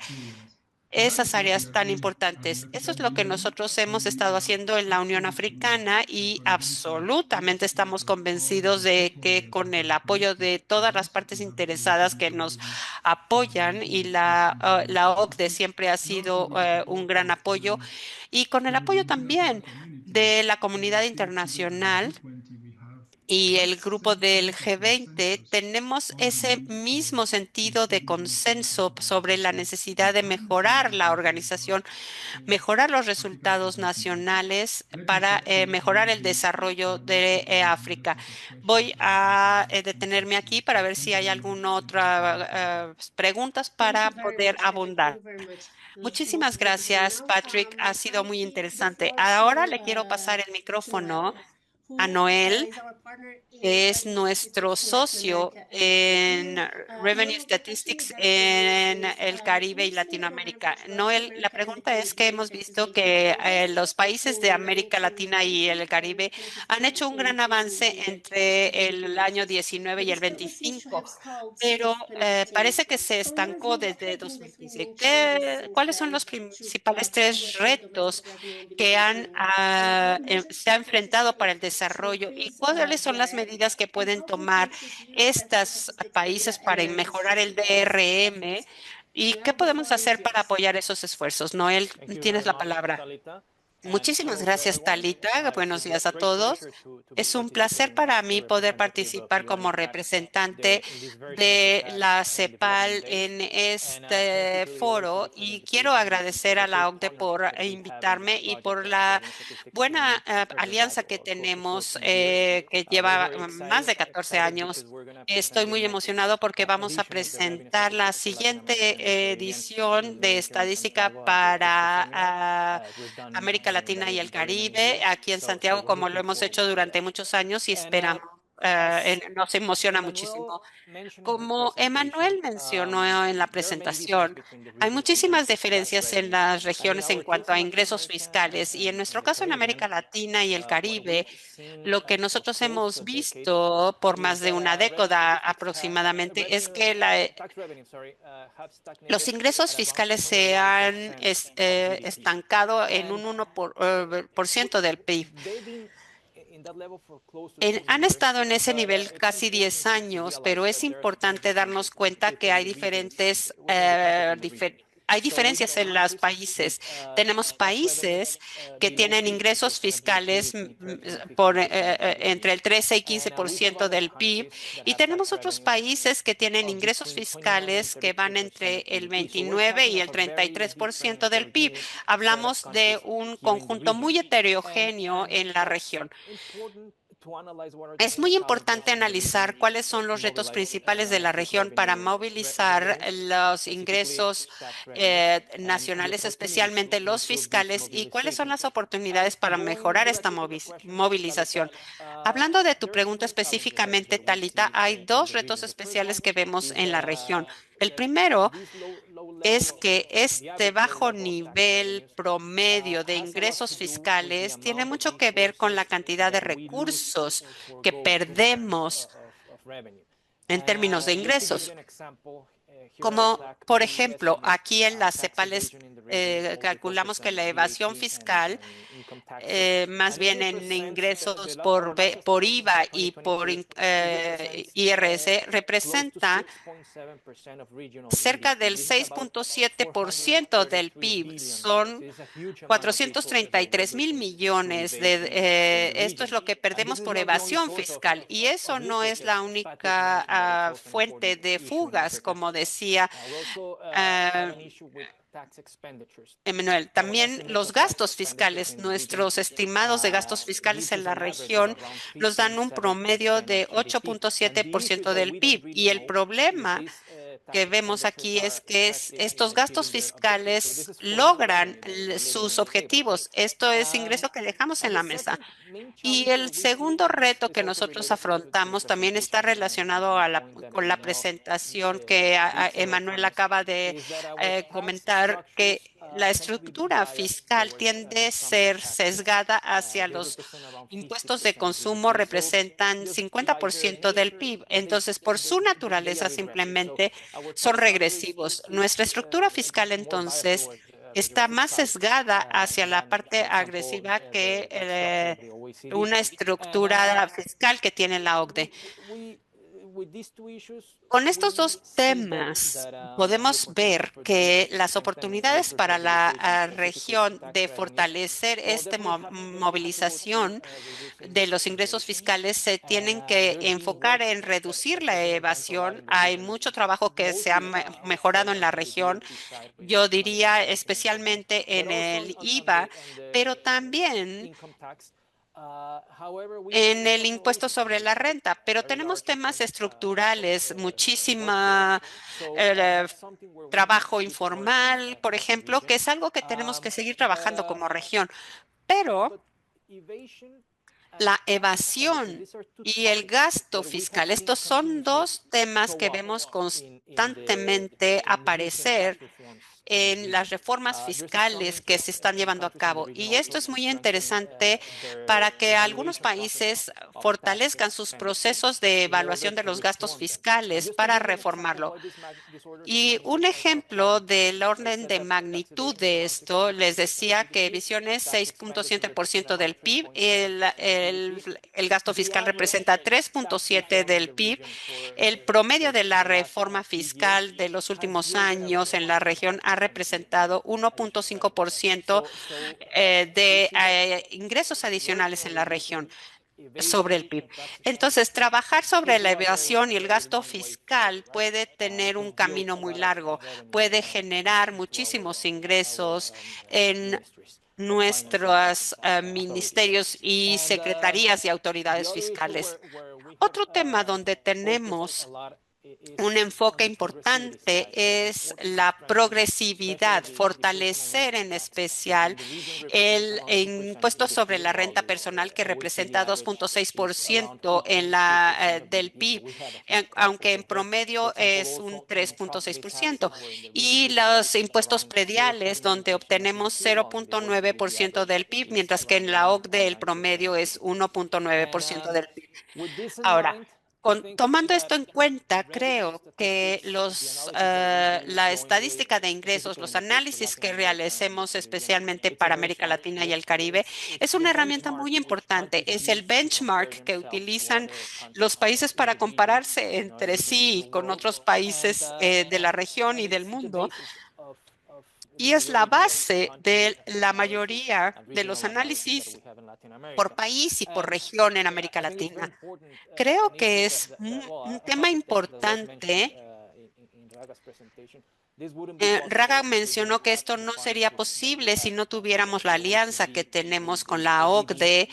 esas áreas tan importantes. Eso es lo que nosotros hemos estado haciendo en la Unión Africana, y absolutamente estamos convencidos de que con el apoyo de todas las partes interesadas que nos apoyan, y la OCDE siempre ha sido un gran apoyo, y con el apoyo también de la comunidad internacional, y el grupo del G20 tenemos ese mismo sentido de consenso sobre la necesidad de mejorar la organización, mejorar los resultados nacionales para mejorar el desarrollo de África. Voy a detenerme aquí para ver si hay alguna otra preguntas Thank para you very poder much. Thank abundar. you very much. Muchísimas gracias, Now, Patrick. Ha sido I muy give the interesante. floor Ahora le quiero pasar el to Noel, micrófono a who Noel, is our partner in que es Revenue nuestro Statistics Latin socio America and the en Caribbean. Revenue Noel, the question Statistics we have for you en is, el Caribe y we've seen that over Latinoamérica. Latin Noel, la America and the pregunta es que Caribbean hemos have visto made que progress los países de between América Latina y 2020 el Caribe and han 2024 hecho un gran in avance the tax entre revenue el año basis. 19 But y we el still continue to 25, have stalls pero since 2019. parece que se So in your estancó view, what desde have been the three 2015. main challenges since ¿Cuáles son then los to principales tres progress in retos domestic revenue and que delivery han to what measures se ha can enfrentado para participate el to desarrollo y increase cuáles son las DRM medidas que and pueden how can tomar countries use best estos statistics países data para mejorar analysis el to policy DRM effectiveness? y qué Noel, the podemos floor is hacer para yours. apoyar esos esfuerzos? Noel, Thank you very tienes la much, palabra. Talita, and Muchísimas hello to gracias, everyone. Talita. It Buenos gives me a días a great todos. pleasure to be Es un placer participating para as the mí poder representative of participar the como UNITAC representante in this version of the de la tax CEPAL development days. en And thank you este to the foro OECD for the y quiero invitation agradecer and the a la great OCDE por partnership that we have in this invitarme y project por of la revenue statistics buena in alianza que for close to tenemos 14 years. que We're lleva very más de 14 excited años. because we're going to present Estoy the muy next emocionado porque vamos a edition of the revenue presentar la statistics for Latin America and the siguiente Caribbean edición de here in estadística Santiago at the IFSI para seminar, as we've done América in Latina y el very many Caribe years. aquí en So Santiago, we're como lo looking hemos hecho forward to durante that. muchos años y And esperamos. as Nos emociona Emmanuel muchísimo. mentioned in her Como Emanuel presentation, mencionó en la there are many differences presentación, between the hay regions in muchísimas terms of tax diferencias en revenue. las And in regiones en our case cuanto in a Latin ingresos America fiscales y en nuestro and the caso en Caribbean, América Latina y el what Caribe, we've seen lo que for nosotros close to hemos a decade visto por is más de that una revenue década statistics aproximadamente es revenue que tax revenue, sorry, have los stagnated ingresos at around fiscales se han 0.1% of GDP. estancado en And un 1% del PIB. they've been in that level for close to 10 Han years, estado en ese but nivel it's casi 10 important to años, pero realize es that there are some importante darnos differences cuenta que within hay the regions, diferentes, within the countries in the region. hay So we diferencias have en los countries with países. Tenemos tax revenue países que below tienen ingresos 50% of GDP, fiscales between 13 and por 15% of entre GDP. el 13 y And we have 15% other del PIB, countries that y have tax tenemos otros revenues países que tienen of ingresos between 29 and fiscales que van 32% entre of el GDP. So we're 29 talking y of el a very 33% different del PIB. heterogeneous set of Hablamos de countries un here in the conjunto region. muy And, heterogéneo and en la it's región. important to analyze what are the Es main muy challenges importante in the region analizar cuáles son to los retos mobilize principales de la domestic región para revenue movilizar revenues, los specifically ingresos tax revenues, and the nacionales, opportunities especialmente to los improve this fiscales, y cuáles son mobilization. las And oportunidades para going mejorar esta directly to the question, movilización. Talita, Hablando de tu there's pregunta two challenges específicamente, that we Talita, see hay in dos the retos region. The first especiales one que vemos is en la that región. El primero this low es level, que the este average low bajo level of tax nivel revenues, promedio de has a lot to ingresos do with the fiscales tiene amount of mucho que ver con la resources cantidad de that we lose recursos for que those two terms perdemos of revenue. en And términos de just to give you ingresos. an example, here at Como, ATAC, por we ejemplo, estimate aquí en las tax CEPALES evasion in the region, mostly calculamos focused que la on evasión VAT fiscal, and income taxes, más and it bien en represents ingresos our last por estimation from IVA y por 2022. It represents IRS, close to representa 6.7% of regional cerca GDP. del This is about 6.7% del 433 PIB. billion dollars. Son It is a huge amount of resources that we're 433 mil losing to millones evasion in the esto es region. lo que And this perdemos is por not the only evasión source fiscal. Y eso of no es la leakages. Patrick única mentioned that it's also an fuente important de issue in fugas, Africa. como decía We also have ah, an issue with tax expenditures. Emanuel. Our También estimates los of tax gastos expenditures fiscales, in the region nuestros estimados de gastos fiscales gives en us la an average of región around nos dan un promedio 3.7% of de GDP. And the issue is 8.7% that del we don't PIB. really Y el know if problema these que tax vemos expenditures aquí are es que effective in estos gastos achieving their objectives. So this fiscales is forced logran revenue that we're leaving sus on the table. objetivos. Esto es ingreso que dejamos en And the la mesa. second main Y challenge el that we see segundo reto is que also nosotros related to the afrontamos también está presentation and relacionado to the point that con la Emmanuel presentación que did several Emanuel times, acaba de is that our tax comentar, que structures la tend to be estructura biased fiscal towards tiende a consumption ser taxes. sesgada hacia They los represent around impuestos de 50% of consumo, GDP. So representan just by their 50% del nature, PIB. Entonces, por su they naturaleza, are regressive. So simplemente our son tax structures regresivos. is Nuestra estructura fiscal, more biased entonces, towards the está regressive más side sesgada hacia la than, parte for example, agresiva que the tax structure of the OECD. una And estructura fiscal que tiene la OCDE. we Con estos dos temas podemos ver que las oportunidades para la región de fortalecer esta movilización de los ingresos fiscales se tienen que enfocar en reducir la evasión. Hay mucho trabajo que se ha mejorado en la región, yo diría especialmente en el IVA, pero también en el impuesto sobre la renta, pero tenemos temas estructurales, muchísima trabajo informal, por ejemplo, que es algo que tenemos que seguir trabajando como región. Pero la evasión y el gasto fiscal, estos son dos temas que vemos constantemente aparecer en las reformas fiscales que se están llevando a cabo. Y esto es muy interesante para que algunos países fortalezcan sus procesos de evaluación de los gastos fiscales para reformarlo. Y un ejemplo del orden de magnitud de esto, les decía que visión es 6.7% del PIB, el gasto fiscal representa 3.7% del PIB. El promedio de la reforma fiscal de los últimos años en la región ha representado 1.5% de ingresos adicionales en la región sobre el PIB. Entonces, trabajar sobre la evasión y el gasto fiscal puede tener un camino muy largo, puede generar muchísimos ingresos en nuestros ministerios y secretarías y autoridades fiscales. Otro tema donde tenemos un enfoque importante es la progresividad, fortalecer en especial el impuesto sobre la renta personal que representa 2.6% del PIB, aunque en promedio es un 3.6%. Y los impuestos prediales, donde obtenemos 0.9% del PIB, mientras que en la OCDE el promedio es 1.9% del PIB. Ahora, tomando esto en cuenta, creo que la estadística de ingresos, los análisis que realicemos especialmente para América Latina y el Caribe, es una herramienta muy importante. Es el benchmark que utilizan los países para compararse entre sí y con otros países de la región y del mundo. Y es la base de la mayoría de los análisis por país y por región en América Latina. Creo que es un tema importante. Raga mencionó que esto no sería posible si no tuviéramos la alianza que tenemos con la OCDE,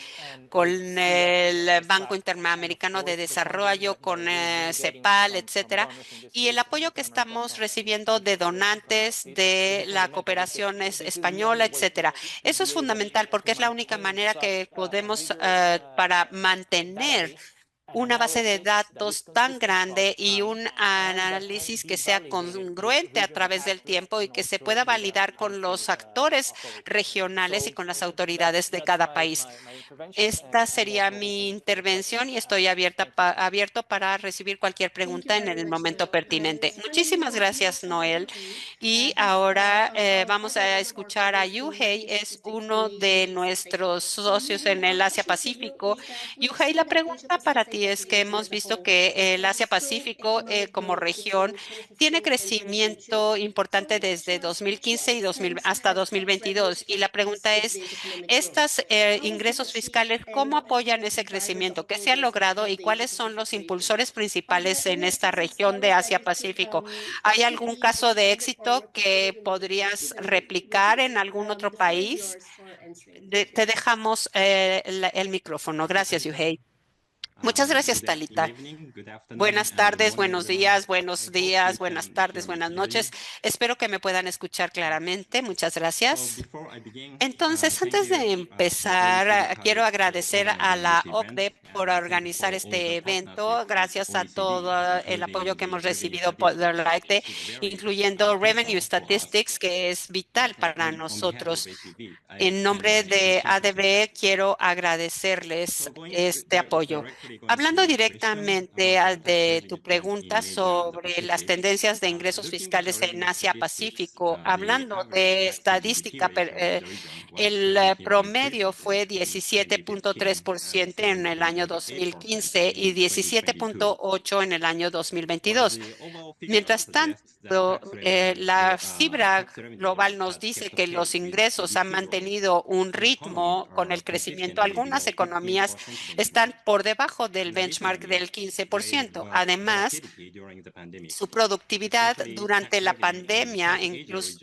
con el Banco Interamericano de Desarrollo, con CEPAL, etcétera, y el apoyo que estamos recibiendo de donantes de la cooperación española, etcétera. Eso es fundamental porque es la única manera que podemos para mantener una base de datos tan grande y un análisis que sea congruente a través del tiempo y que se pueda validar con los actores regionales y con las autoridades de cada país. Esta sería mi intervención y estoy abierto para recibir cualquier pregunta en el momento pertinente. Muchísimas gracias, Noel. Y ahora vamos a escuchar a Yuhei, es uno de nuestros socios en el Asia-Pacífico. Yuhei, la pregunta para ti es que hemos visto que el Asia-Pacífico como región tiene crecimiento importante desde 2015 y hasta 2022. Y la pregunta es, ¿estos ingresos fiscales cómo apoyan ese crecimiento? ¿Qué se ha logrado y cuáles son los impulsores principales en esta región de Asia-Pacífico? ¿Hay algún caso de éxito que podrías replicar en algún otro país? Te dejamos el micrófono. Gracias, Yuhei. Muchas gracias, Talita. Buenas tardes, buenos días, buenas tardes, buenas noches. Espero que me puedan escuchar claramente. Muchas gracias. Entonces, antes de empezar, quiero agradecer a la OCDE por organizar este evento. Gracias a todo el apoyo que hemos recibido por la OCDE, incluyendo Revenue Statistics, que es vital para nosotros. En nombre de ADB, quiero agradecerles este apoyo. Hablando directamente de tu pregunta sobre las tendencias de ingresos fiscales en Asia-Pacífico, hablando de estadística El promedio fue 17.3% en el año 2015 y 17.8% en el año 2022. Mientras tanto, la cifra global nos dice que los ingresos han mantenido un ritmo con el crecimiento. Algunas economías están por debajo del benchmark del 15%. Además, su productividad durante la pandemia,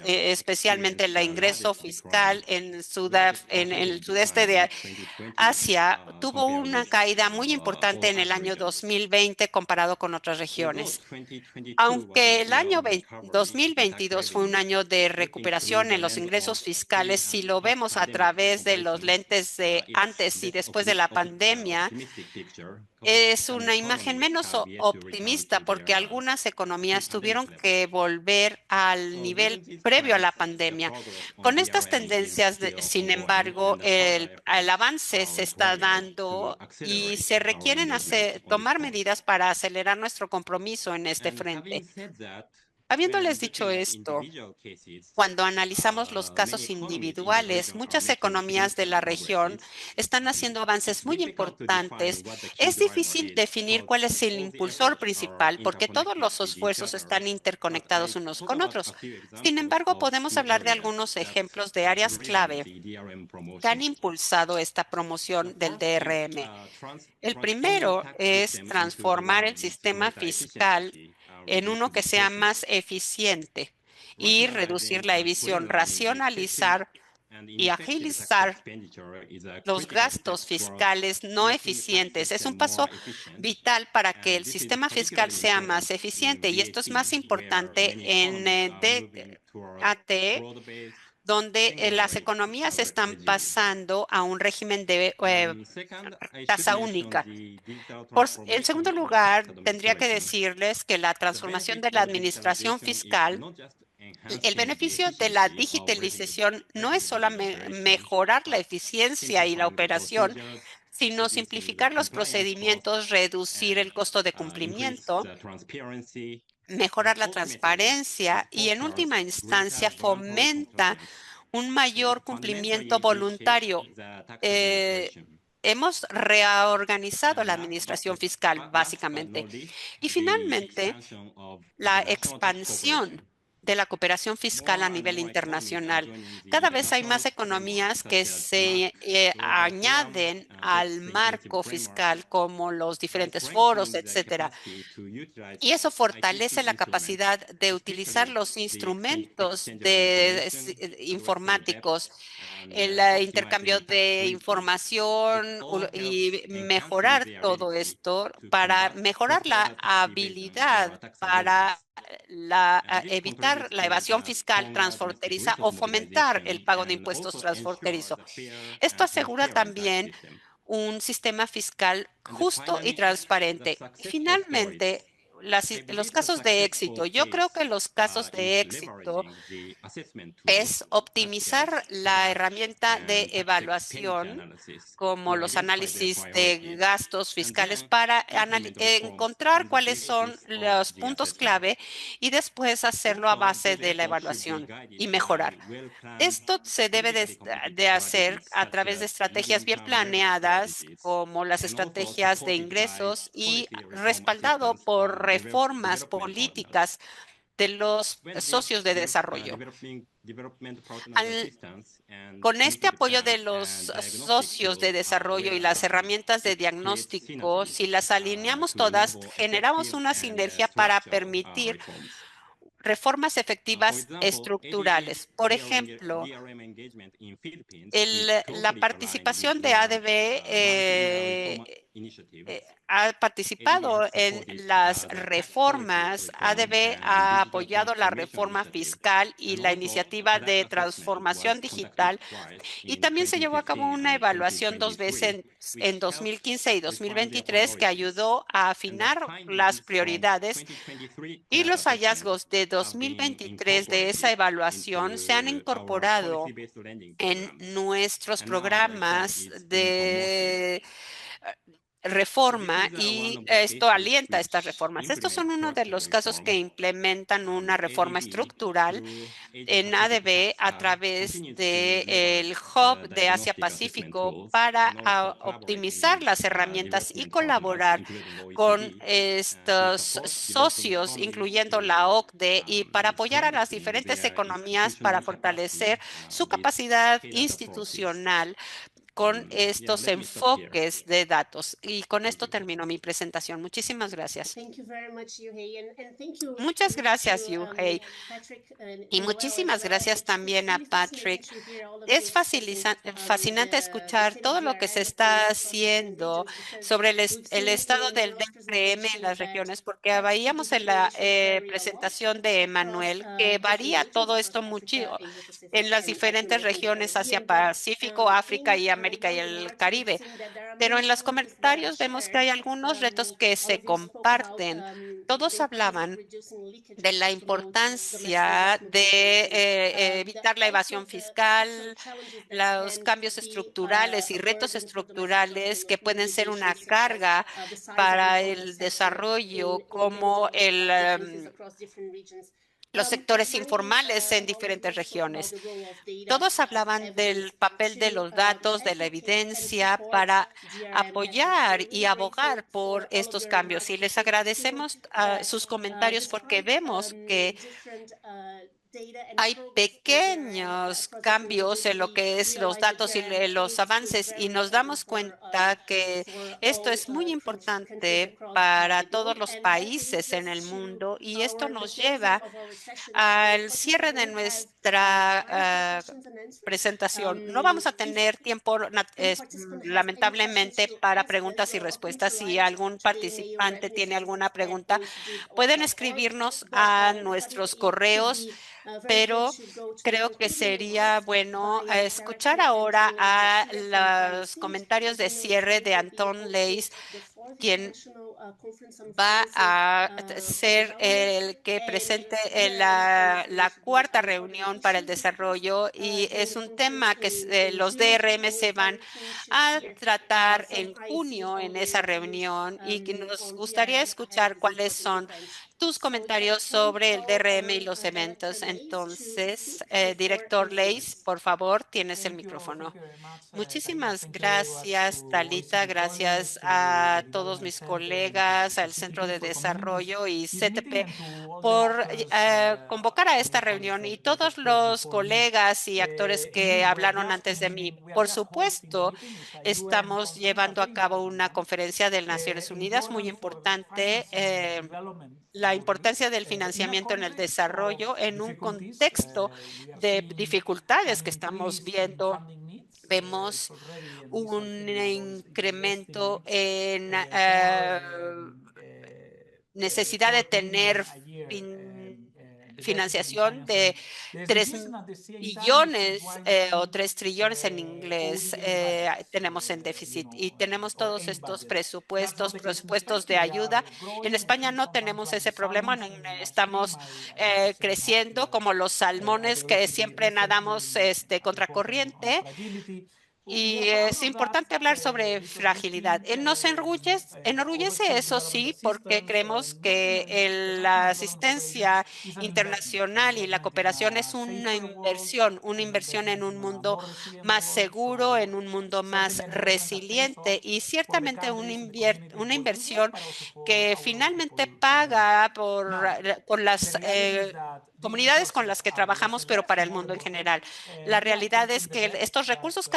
especialmente el ingreso fiscal en el sudeste de Asia, tuvo una caída muy importante en el año 2020 comparado con otras regiones. Aunque el año 2022 fue un año de recuperación en los ingresos fiscales, si lo vemos a través de los lentes de antes y después de la pandemia, es una imagen menos optimista porque algunas economías tuvieron que volver al nivel previo a la pandemia. Con estas tendencias, sin embargo, el avance se está dando y se requieren tomar medidas para acelerar nuestro compromiso en este frente. Habiéndoles dicho esto, cuando analizamos los casos individuales, muchas economías de la región están haciendo avances muy importantes. Es difícil definir cuál es el impulsor principal porque todos los esfuerzos están interconectados unos con otros. Sin embargo, podemos hablar de algunos ejemplos de áreas clave que han impulsado esta promoción del DRM. El primero es transformar el sistema fiscal en uno que sea más eficiente y reducir la evasión, racionalizar y agilizar los gastos fiscales no eficientes. Es un paso vital para que el sistema fiscal sea más eficiente y esto es más importante en DAT, donde las economías están pasando a un régimen de tasa única. En segundo lugar, tendría que decirles que la transformación de la administración fiscal, el beneficio de la digitalización no es solo mejorar la eficiencia y la operación, sino simplificar los procedimientos, reducir el costo de cumplimiento, mejorar la transparencia y, en última instancia, fomenta un mayor cumplimiento voluntario. Hemos reorganizado la administración fiscal, básicamente. Y finalmente, la expansión de la cooperación fiscal a nivel internacional. Cada vez hay más economías que se añaden al marco fiscal, como los diferentes foros, etcétera. Y eso fortalece la capacidad de utilizar los instrumentos informáticos, el intercambio de información y mejorar todo esto para mejorar la habilidad para evitar la evasión fiscal transfronteriza o fomentar el pago de impuestos transfronterizo. Esto asegura también un sistema fiscal justo y transparente. Finalmente, los casos de éxito. Yo creo que los casos de éxito es optimizar la herramienta de evaluación, como los análisis de gastos fiscales, para encontrar cuáles son los puntos clave y después hacerlo a base de la evaluación y mejorar. Esto se debe de hacer a través de estrategias bien planeadas, como las estrategias de ingresos y respaldado por reformas políticas de los socios de desarrollo. Con este apoyo de los socios de desarrollo y las herramientas de diagnóstico, si las alineamos todas, generamos una sinergia para permitir reformas efectivas estructurales. Por ejemplo, la participación de ADB ha participado en las reformas. ADB ha apoyado la reforma fiscal y la iniciativa de transformación digital, y también se llevó a cabo una evaluación 2 veces en 2015 y 2023 que ayudó a afinar las prioridades, y los hallazgos de 2023 de esa evaluación se han incorporado en nuestros programas de reforma y esto alienta estas reformas. Estos son uno de los casos que implementan una reforma estructural en ADB a través del Hub de Asia-Pacífico para optimizar las herramientas y colaborar con estos socios, incluyendo la OCDE, y para apoyar a las diferentes economías para fortalecer su capacidad institucional con estos enfoques de datos. Y con esto termino mi presentación. Muchísimas gracias. Muchas gracias, Yuhei. Y muchísimas gracias también a Patrick. Es fascinante escuchar todo lo que se está haciendo sobre el estado del DRM en las regiones, porque veíamos en la presentación de Emanuel que varía todo esto mucho en las diferentes regiones Asia-Pacífico, África y América y el Caribe. Pero en los comentarios vemos que hay algunos retos que se comparten. Todos hablaban de la importancia de evitar la evasión fiscal, los cambios estructurales y retos estructurales que pueden ser una carga para el desarrollo, como los sectores informales en diferentes regiones. Todos hablaban del papel de los datos, de la evidencia para apoyar y abogar por estos cambios. Y les agradecemos sus comentarios porque vemos que hay pequeños cambios en lo que es los datos y los avances, y nos damos cuenta que esto es muy importante para todos los países en el mundo, y esto nos lleva al cierre de nuestra presentación. No vamos a tener tiempo, lamentablemente, para preguntas y respuestas. Si algún participante tiene alguna pregunta, pueden escribirnos a nuestros correos, pero creo que sería bueno escuchar ahora a los comentarios de cierre de Anton Leis, quien va a ser el que presente la cuarta reunión para el desarrollo, y es un tema que los DRM se van a tratar en junio en esa reunión, y que nos gustaría escuchar cuáles son tus comentarios sobre el DRM y los eventos. Entonces, director Leis, por favor, tienes el micrófono. Muchísimas gracias, Talita. Gracias a todos mis colegas, al Centro de Desarrollo y CTP por convocar a esta reunión, y todos los colegas y actores que hablaron antes de mí. Por supuesto, estamos llevando a cabo una conferencia de Naciones Unidas muy importante, la importancia del financiamiento en el desarrollo en un contexto de dificultades que estamos viendo. Vemos un incremento en necesidad de tener financiación de 3 billones o 3 trillones en inglés tenemos en déficit, y tenemos todos estos presupuestos de ayuda. En España no tenemos ese problema, estamos creciendo como los salmones que siempre nadamos contracorriente. Y es importante hablar sobre fragilidad. Nos enorgullece, eso sí, porque creemos que la asistencia internacional y la cooperación es una inversión en un mundo más seguro, en un mundo más resiliente, y ciertamente una inversión que finalmente paga con las comunidades con las que trabajamos, pero para el mundo en general. La realidad es que estos recursos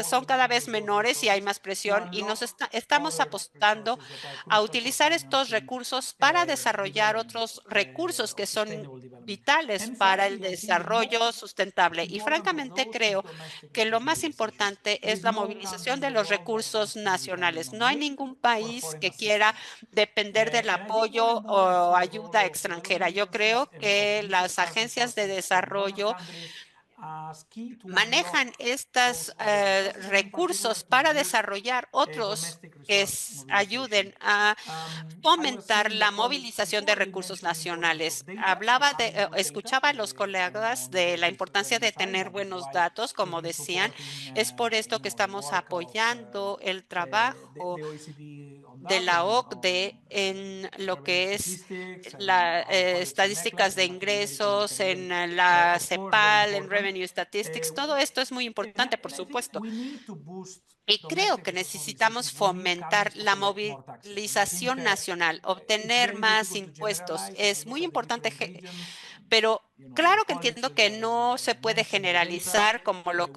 son cada vez menores y hay más presión, y estamos apostando a utilizar estos recursos para desarrollar otros recursos que son vitales para el desarrollo sustentable. Y francamente creo que lo más importante es la movilización de los recursos nacionales. No hay ningún país que quiera depender del apoyo o ayuda extranjera. Yo creo que las agencias de desarrollo manejan estos recursos para desarrollar otros que ayuden a fomentar la movilización de recursos nacionales. Escuchaba a los colegas de la importancia de tener buenos datos, como decían. Es por esto que estamos apoyando el trabajo de la OCDE en lo que es las estadísticas de ingresos, en la CEPAL, en Revenue Statistics. Todo esto es muy importante, por supuesto. Y creo que necesitamos fomentar la movilización nacional, obtener más impuestos. Es muy importante, pero claro que entiendo que no se puede generalizar como lo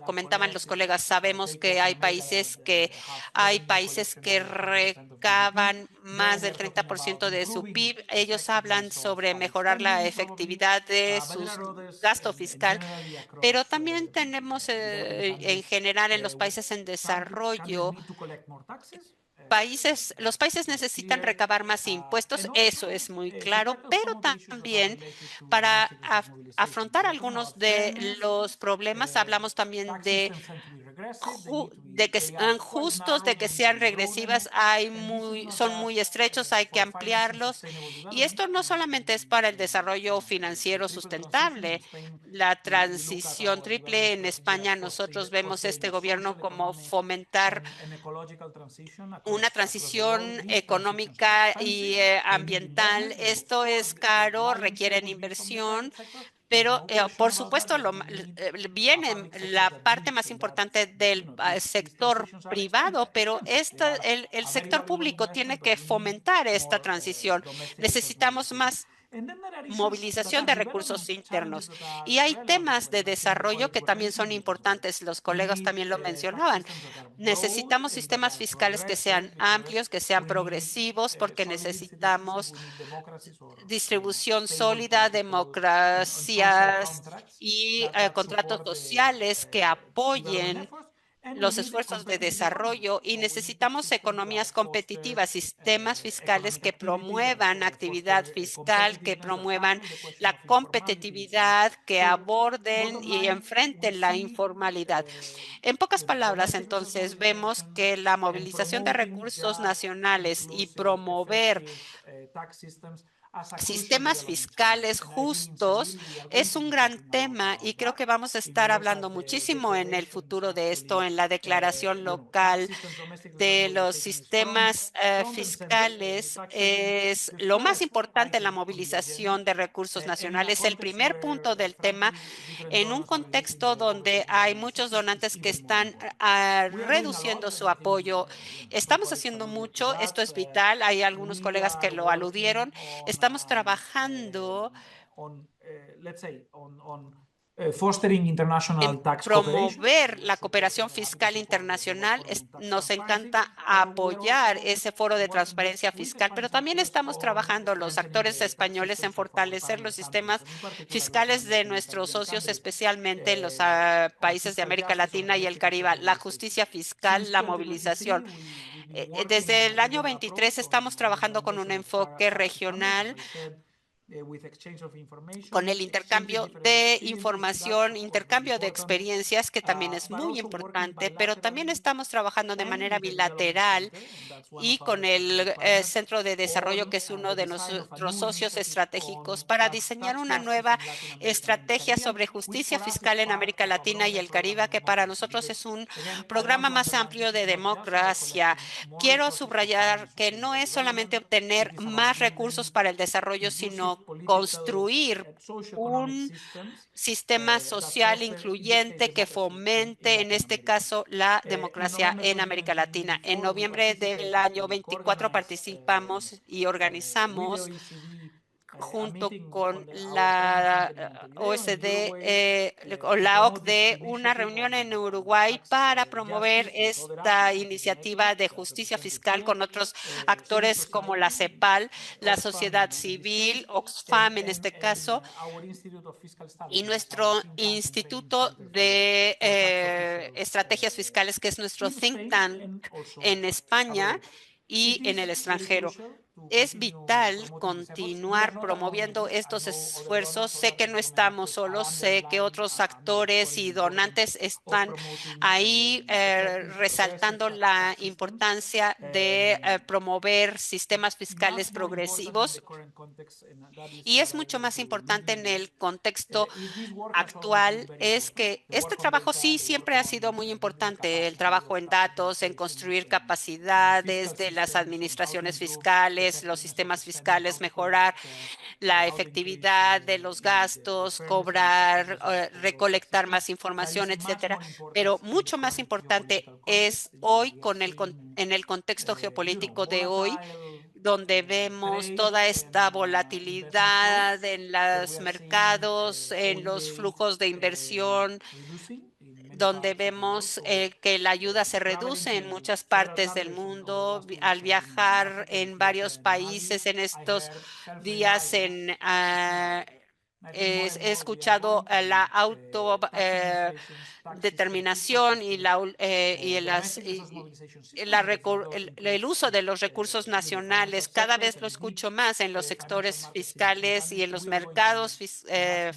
comentaban los colegas. Sabemos que hay países que recaban más del 30% de su PIB. Ellos hablan sobre mejorar la efectividad de su gasto fiscal, pero también tenemos en general en los países en desarrollo, los países necesitan recabar más impuestos, eso es muy claro, pero también para afrontar algunos de los problemas, hablamos también de que sean justos, de que sean regresivas, son muy estrechos, hay que ampliarlos. Y esto no solamente es para el desarrollo financiero sustentable. La transición triple en España, nosotros vemos este gobierno como fomentar una transición económica y ambiental. Esto es caro, requiere inversión, pero por supuesto viene la parte más importante del sector privado, pero el sector público tiene que fomentar esta transición. Necesitamos más movilización de recursos internos. Y hay temas de desarrollo que también son importantes, los colegas también lo mencionaban. Necesitamos sistemas fiscales que sean amplios, que sean progresivos, porque necesitamos distribución sólida, democracias y contratos sociales que apoyen los esfuerzos de desarrollo, y necesitamos economías competitivas, sistemas fiscales que promuevan actividad fiscal, que promuevan la competitividad, que aborden y enfrenten la informalidad. En pocas palabras, entonces, vemos que la movilización de recursos nacionales y promover sistemas fiscales justos es un gran tema, y creo que vamos a estar hablando muchísimo en el futuro de esto en la declaración local de los sistemas fiscales. Es lo más importante en la movilización de recursos nacionales. El primer punto del tema en un contexto donde hay muchos donantes que están reduciendo su apoyo. Estamos haciendo mucho, esto es vital, hay algunos colegas que lo aludieron. Estamos trabajando en promover la cooperación fiscal internacional. Nos encanta apoyar ese foro de transparencia fiscal, pero también estamos trabajando los actores españoles en fortalecer los sistemas fiscales de nuestros socios, especialmente en los países de América Latina y el Caribe. La justicia fiscal, la movilización. Desde el año 23 estamos trabajando con un enfoque regional, con el intercambio de información, intercambio de experiencias, que también es muy importante, pero también estamos trabajando de manera bilateral y con el Centro de Desarrollo, que es uno de nuestros socios estratégicos, para diseñar una nueva estrategia sobre justicia fiscal en América Latina y el Caribe, que para nosotros es un programa más amplio de democracia. Quiero subrayar que no es solamente obtener más recursos para el desarrollo, sino construir un sistema social incluyente que fomente, en este caso, la democracia en América Latina. En noviembre del año 24 participamos y organizamos junto con la OSD o la OCDE una reunión en Uruguay para promover esta iniciativa de justicia fiscal con otros actores como la CEPAL, la sociedad civil, Oxfam en este caso, y nuestro Instituto de Estrategias Fiscales, que es nuestro think tank en España y en el extranjero. es vital continuar promoviendo estos esfuerzos. Sé que no estamos solos, sé que otros actores y donantes están ahí resaltando la importancia de promover sistemas fiscales progresivos, y es mucho más importante en el contexto actual. Es que este trabajo sí siempre ha sido muy importante, el trabajo en datos, en construir capacidades de las administraciones fiscales, los sistemas fiscales, mejorar la efectividad de los gastos, cobrar, recolectar más información, etcétera. Pero mucho más importante es hoy en el contexto geopolítico de hoy, donde vemos toda esta volatilidad en los mercados, en los flujos de inversión, donde vemos que la ayuda se reduce en muchas partes del mundo. Al viajar en varios países en estos días, he escuchado la autodeterminación y el uso de los recursos nacionales. Cada vez lo escucho más en los sectores fiscales y en los mercados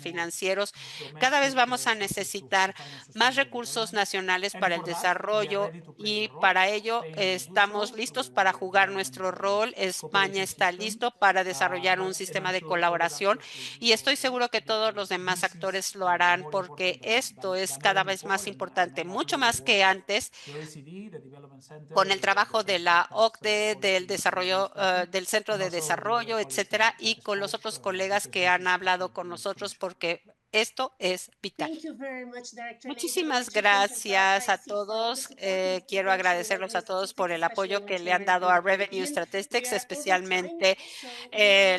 financieros. Cada vez vamos a necesitar más recursos nacionales para el desarrollo, y para ello estamos listos para jugar nuestro rol. España está listo para desarrollar un sistema de colaboración, y estoy seguro que todos los demás actores lo harán, porque esto es cada vez más importante, mucho más que antes, con el trabajo de la OCDE, del desarrollo, del Centro de Desarrollo, etcétera, y con los otros colegas que han hablado con nosotros, porque esto es vital. Muchísimas gracias a todos. Quiero agradecerlos a todos por el apoyo que le han dado a Revenue Statistics, especialmente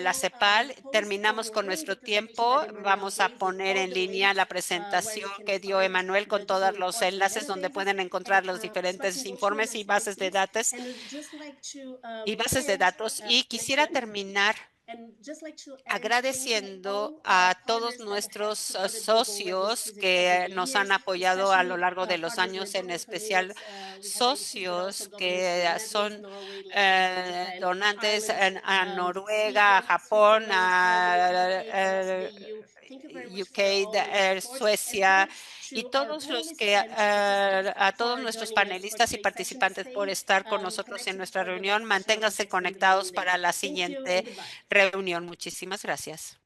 la CEPAL. Terminamos con nuestro tiempo. Vamos a poner en línea la presentación que dio Emanuel con todos los enlaces donde pueden encontrar los diferentes informes y bases de datos. Y quisiera terminar agradeciendo a todos nuestros socios que nos han apoyado a lo largo de los años, en especial socios que son donantes a Noruega, a Japón, a UK, Suecia, y todos los que a todos nuestros panelistas y participantes por estar con nosotros en nuestra reunión. Manténganse conectados para la siguiente reunión. Muchísimas gracias.